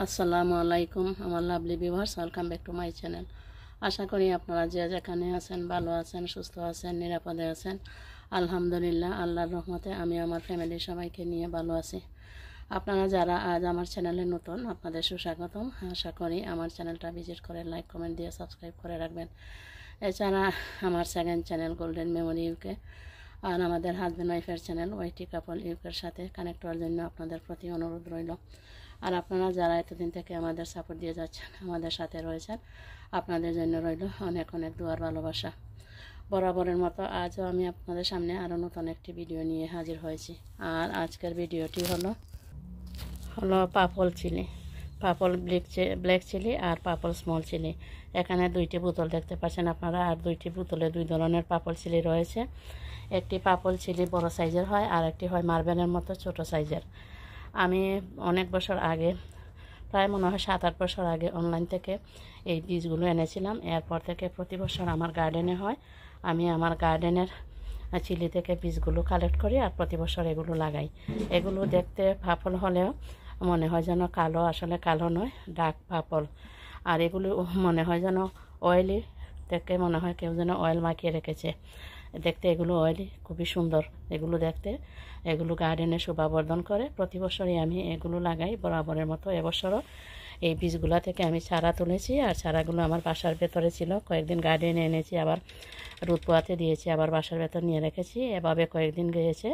আসসালামু আলাইকুম আমার lovely viewers, welcome back to my channel. আশা করি আপনারা যে যেখানে আছেন ভালো আছেন, সুস্থ আছেন, নিরাপদে আছেন। আলহামদুলিল্লাহ, আল্লাহর রহমতে আমি আমার ফ্যামিলির সবাইকে নিয়ে ভালো আছি। আপনারা যারা আজ আমার চ্যানেলে নতুন, আপনাদের সুস্বাগতম। আশা করি আমার চ্যানেলটা ভিজিট করে লাইক কমেন্ট দিয়ে সাবস্ক্রাইব করে রাখবেন। এছাড়া আমার second channel golden memory UK আর আমাদের হাজব্যান্ড ওয়াইফের চ্যানেল ওয়াইটি কাপল ইউকের সাথে কানেক্ট হওয়ার জন্য আপনাদের প্রতি অনুরোধ রইল। আর আপনারা যারা এতদিন থেকে আমাদের সাপোর্ট দিয়ে যাচ্ছেন, আমাদের সাথে রয়েছেন, আপনাদের জন্য রইল অনেক অনেক দুয়ার ভালোবাসা। বরাবরের মতো আজও আমি আপনাদের সামনে আরও নতুন একটি ভিডিও নিয়ে হাজির হয়েছি। আর আজকের ভিডিওটি হলো পাপল চিলি, পাপল ব্ল্যাক চিলি আর পাপল স্মল চিলি। এখানে দুইটি বোতল দেখতে পাচ্ছেন আপনারা, আর দুইটি বোতলে দুই ধরনের পাপল চিলি রয়েছে। একটি পাপল চিলি বড় সাইজের হয়, আর একটি হয় মার্বেলের মতো ছোট সাইজের। আমি অনেক বছর আগে, প্রায় মনে হয় 7-8 বছর আগে অনলাইন থেকে এই বীজগুলো এনেছিলাম। এরপর থেকে প্রতি বছর আমার গার্ডেনে হয়। আমি আমার গার্ডেনের চিলি থেকে বীজগুলো কালেক্ট করি আর প্রতি বছর এগুলো লাগাই। এগুলো দেখতে পাপল হলেও মনে হয় যেন কালো, আসলে কালো নয়, ডার্ক পাপল। আর এগুলো মনে হয় যেন অয়েলি, দেখতে মনে হয় কেউ যেন অয়েল মাখিয়ে রেখেছে। দেখতে এগুলো অয়েলি, খুবই সুন্দর এগুলো দেখতে। এগুলো গার্ডেনে শোভাবর্ধন করে। প্রতি বছরই আমি এগুলো লাগাই বরাবরের মতো। এবছরও এই বীজগুলা থেকে আমি চারা তুলেছি, আর চারাগুলো আমার বাসার ভেতরে ছিল। কয়েকদিন গার্ডেনে এনেছি, আবার রোদ পোয়াতে দিয়েছি, আবার বাসার ভেতর নিয়ে রেখেছি। এভাবে কয়েকদিন গিয়েছে।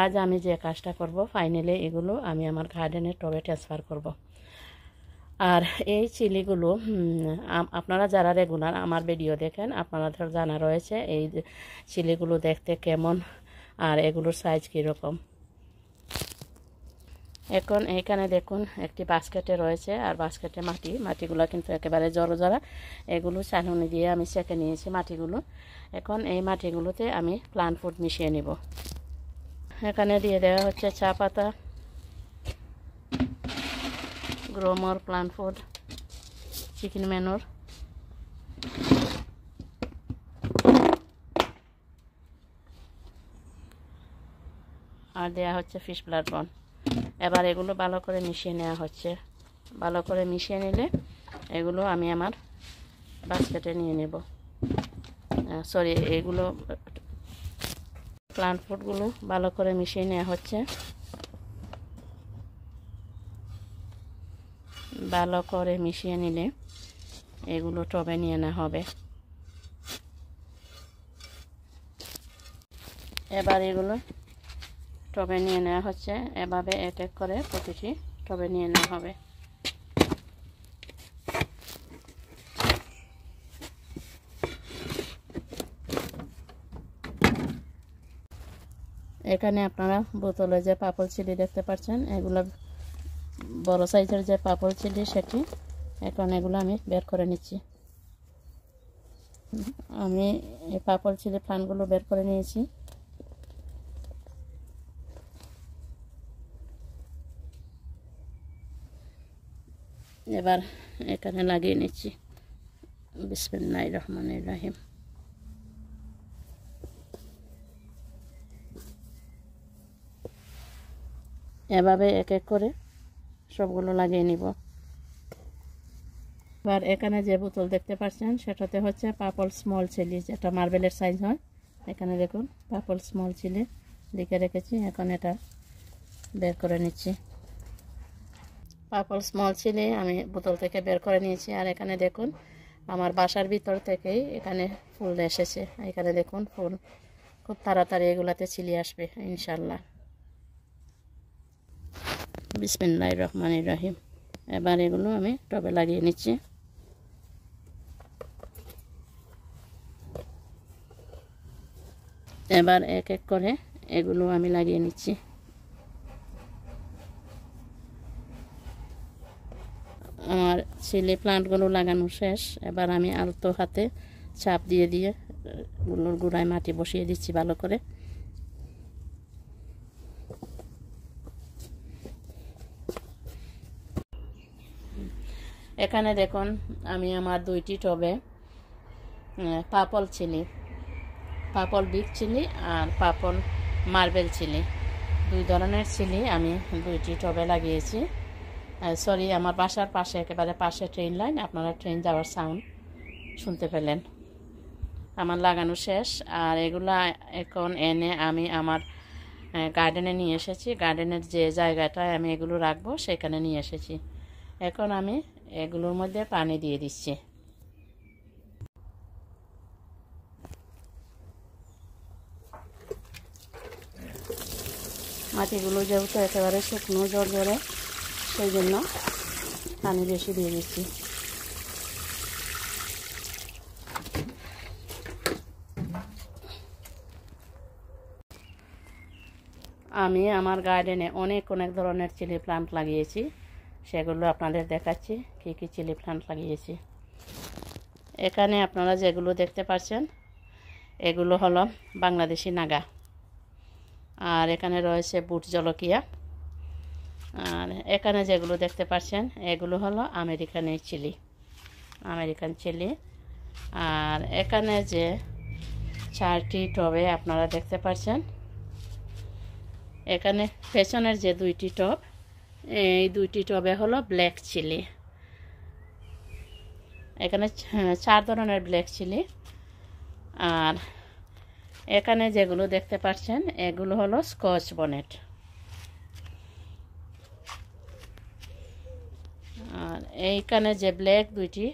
আজ আমি যে কাজটা করব, ফাইনালি এগুলো আমি আমার গার্ডেনের টবে ট্রান্সফার করব। আর এই চিলিগুলো আপনারা যারা রেগুলার আমার ভিডিও দেখেন, আপনাদের জানা রয়েছে এই চিলিগুলো দেখতে কেমন আর এগুলোর সাইজ কীরকম। এখন এইখানে দেখুন একটি বাস্কেটে রয়েছে, আর বাস্কেটে মাটিগুলো কিন্তু একেবারে জড়ো জড়া। এগুলো চালনি দিয়ে আমি সেঁকে নিয়েছি মাটিগুলো। এখন এই মাটিগুলোতে আমি প্লান্ট ফুড মিশিয়ে নিব। এখানে দিয়ে দেওয়া হচ্ছে চা পাতা, গ্রোমর, প্লান্ট ফুড, চিকেন ম্যানুর, আর দেওয়া হচ্ছে ফিশ ব্লাড বন। এবার এগুলো ভালো করে মিশিয়ে নেওয়া হচ্ছে। ভালো করে মিশিয়ে নিলে এগুলো আমি আমার বাস্কেটে নিয়ে নেব। এগুলো প্লান্ট ফুডগুলো ভালো করে মিশিয়ে নেওয়া হচ্ছে। ভালো করে মিশিয়ে নিলে এগুলো টবে নিয়ে নেওয়া হবে। এবার এগুলো টবে নিয়ে নেওয়া হচ্ছে। এভাবে এক এক করে প্রতিটি টবে নিয়ে নেওয়া হবে। এখানে আপনারা বোতলে যে পাপল চিলি দেখতে পাচ্ছেন, এগুলো বড় সাইজের যে পাপল চিলি সেটি। এখন এগুলো আমি বের করে নিচ্ছি। আমি এই পাপল চিলি প্লান্টগুলো বের করে নিয়েছি। এবার এখানে লাগিয়ে নিচ্ছি। বিসমিল্লাহির রহমানির রহিম। এভাবে এক এক করে সবগুলো লাগিয়ে নিব। এবার এখানে যে বোতল দেখতে পাচ্ছেন সেটাতে হচ্ছে পাপল স্মল চিলি, যেটা মার্বেলের সাইজ হয়। এখানে দেখুন পাপল স্মল চিলি লিখে রেখেছি। এখন এটা বের করে নিচ্ছি। পাপল স্মল চিলি আমি বোতল থেকে বের করে নিয়েছি। আর এখানে দেখুন আমার বাসার ভিতর থেকেই এখানে ফুল এসেছে। এখানে দেখুন ফুল, খুব তাড়াতাড়ি এগুলাতে চিলি আসবে ইনশাল্লাহ। বিসমিল্লাহির রহমানির রহিম। এবার এগুলো আমি টবে লাগিয়ে নিচ্ছি। এবার এক এক করে এগুলো আমি লাগিয়ে নিচ্ছি। আমার চিলি প্লান্টগুলো লাগানো শেষ। এবার আমি আলতো হাতে চাপ দিয়ে দিয়ে গুলোর গোড়ায় মাটি বসিয়ে দিচ্ছি ভালো করে। এখানে দেখুন আমি আমার দুইটি টবে পাপল চিলি, পাপল বিগ চিলি আর পাপল মার্বেল চিলি, দুই ধরনের চিলি আমি দুইটি টবে লাগিয়েছি। সরি, আমার বাসার পাশে, একেবারে পাশে ট্রেন লাইন, আপনারা ট্রেন যাওয়ার সাউন্ড শুনতে পেলেন। আমার লাগানো শেষ। আর এগুলা এখন এনে আমি আমার গার্ডেনে নিয়ে এসেছি। গার্ডেনের যে জায়গাটায় আমি এগুলো রাখবো সেখানে নিয়ে এসেছি। এখন আমি এগুলোর মধ্যে পানি দিয়ে দিচ্ছি। মাটিগুলো যেহেতু একেবারে শুকনো জড়জড়ে, সেই জন্য পানি বেশি দিয়ে দিচ্ছি। আমি আমার গার্ডেনে অনেক ধরনের চিলি প্লান্ট লাগিয়েছি, সেগুলো আপনাদের দেখাচ্ছি কী কী চিলি প্লান্ট লাগিয়েছি। এখানে আপনারা যেগুলো দেখতে পাচ্ছেন এগুলো হলো বাংলাদেশি নাগা, আর এখানে রয়েছে বুট জলকিয়া। আর এখানে যেগুলো দেখতে পাচ্ছেন এগুলো হলো আমেরিকান চিলি। আর এখানে যে 4টি টবে আপনারা দেখতে পাচ্ছেন, এখানে পেছনের যে 2টি টব, এই 2টি টবে হলো ব্ল্যাক চিলি। এখানে 4 ধরনের ব্ল্যাক চিলি। আর এখানে যেগুলো দেখতে পাচ্ছেন এগুলো হলো স্কচ বনেট। আর এইখানে যে ব্ল্যাক 2টি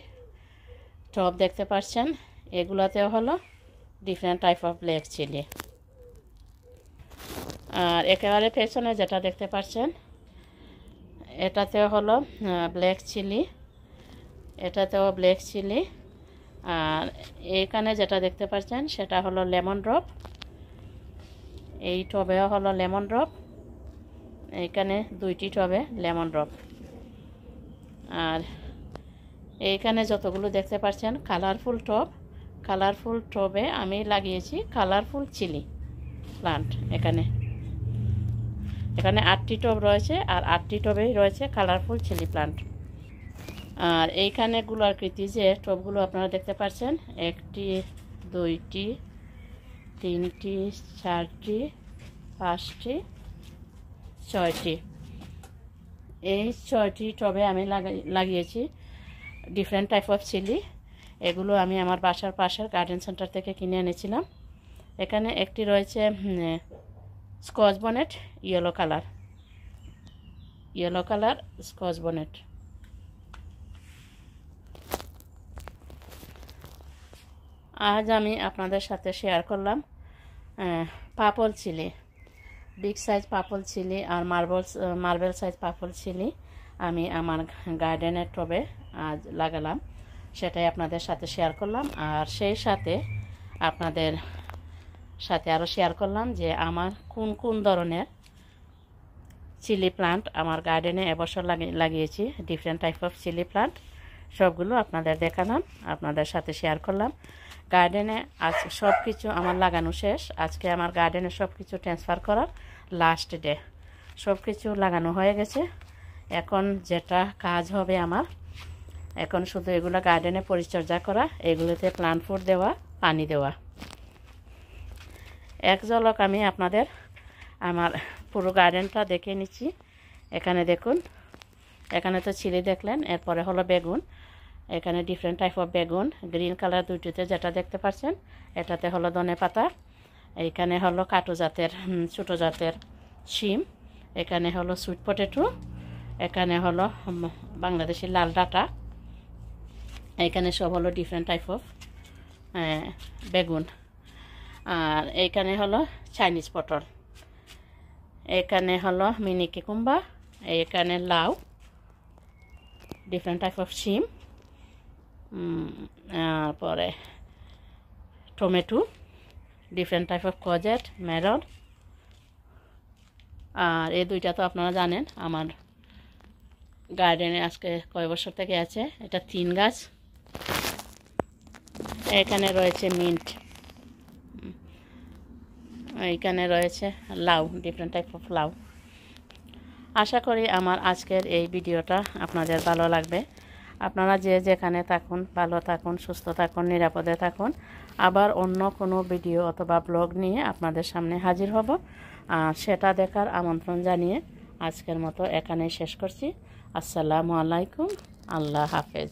টব দেখতে পাচ্ছেন এগুলাতেও হলো different type of black chilli. আর একেবারে পেছনে যেটা দেখতে পাচ্ছেন এটাতেও হলো ব্ল্যাক চিলি, এটাতেও ব্ল্যাক চিলি। আর এইখানে যেটা দেখতে পাচ্ছেন সেটা হলো লেমন ড্রপ, এই টবেও হলো লেমন ড্রপ। এইখানে 2টি টবে লেমন ড্রপ। আর এইখানে যতগুলো দেখতে পাচ্ছেন কালারফুল টবে আমি লাগিয়েছি কালারফুল চিলি প্লান্ট। এখানে 8টি টব রয়েছে, আর 8টি টবেই রয়েছে কালারফুল চিলি প্লান্ট। আর এইখানে গোলাকৃতি যে টবগুলো আপনারা দেখতে পাচ্ছেন 1টি 2টি 3টি 4টি 5টি 6টি, এই 6টি টবে আমি লাগিয়েছি ডিফারেন্ট টাইপ অফ চিলি। এগুলো আমি আমার বাসার পাশের গার্ডেন সেন্টার থেকে কিনে এনেছিলাম। এখানে একটি রয়েছে Scotch bonnet, yellow colour Scotch bonnet. আজ আমি আপনাদের সাথে শেয়ার করলাম পাপল চিলি, বিগ সাইজ পাপল চিলি আর মার্বেল সাইজ পাপল চিলি আমি আমার গার্ডেনের টবে আজ লাগালাম, সেটাই আপনাদের সাথে শেয়ার করলাম। আর সেই সাথে আপনাদের সাথে আরও শেয়ার করলাম যে আমার কোন ধরনের চিলি প্লান্ট আমার গার্ডেনে এবছর লাগিয়েছি, different type of chilli plant, সবগুলো আপনাদের দেখালাম, আপনাদের সাথে শেয়ার করলাম। গার্ডেনে আজ সব কিছু আমার লাগানো শেষ। আজকে আমার গার্ডেনে সব কিছু ট্রান্সফার করার লাস্ট ডে, সব কিছু লাগানো হয়ে গেছে। এখন যেটা কাজ হবে আমার, এখন শুধু এগুলো গার্ডেনে পরিচর্যা করা, এগুলোতে প্লান্ট ফুড দেওয়া, পানি দেওয়া। এক ঝলক আমি আপনাদের আমার পুরো গার্ডেনটা দেখে নিচ্ছি। এখানে দেখুন, এখানে তো চিলি দেখলেন, এরপরে হলো বেগুন। এখানে ডিফারেন্ট টাইপ অফ বেগুন, গ্রিন কালার 2টিতে যেটা দেখতে পাচ্ছেন এটাতে হলো ধনেপাতা। এইখানে হলো কাটো জাতের ছোটো জাতের শিম। এখানে হলো সুইট পটেটো। এখানে হলো বাংলাদেশি লাল ডাঁটা। এইখানে সব হলো ডিফারেন্ট টাইপ অফ বেগুন। আর এইখানে হলো চাইনিজ পটল। এখানে হলো মিনি কিকুম্বা। এইখানে লাউ, ডিফারেন্ট টাইপ অফ শিম। তারপরে tomato, different type of courgette, marrow. আর এই 2টা তো আপনারা জানেন আমার গার্ডেনে আজকে কয় বছর থেকে আছে। এটা 3 গাছ। এখানে রয়েছে মিন্ট, এইখানে রয়েছে লাউ, ডিফারেন্ট টাইপ অফ লাউ। আশা করি আমার আজকের এই ভিডিওটা আপনাদের ভালো লাগবে। আপনারা যে যেখানে থাকুন ভালো থাকুন, সুস্থ থাকুন, নিরাপদে থাকুন। আবার অন্য কোনো ভিডিও অথবা ব্লগ নিয়ে আপনাদের সামনে হাজির হব। সেটা দেখার আমন্ত্রণ জানিয়ে আজকের মতো এখানেই শেষ করছি। আসসালামু আলাইকুম, আল্লাহ হাফেজ।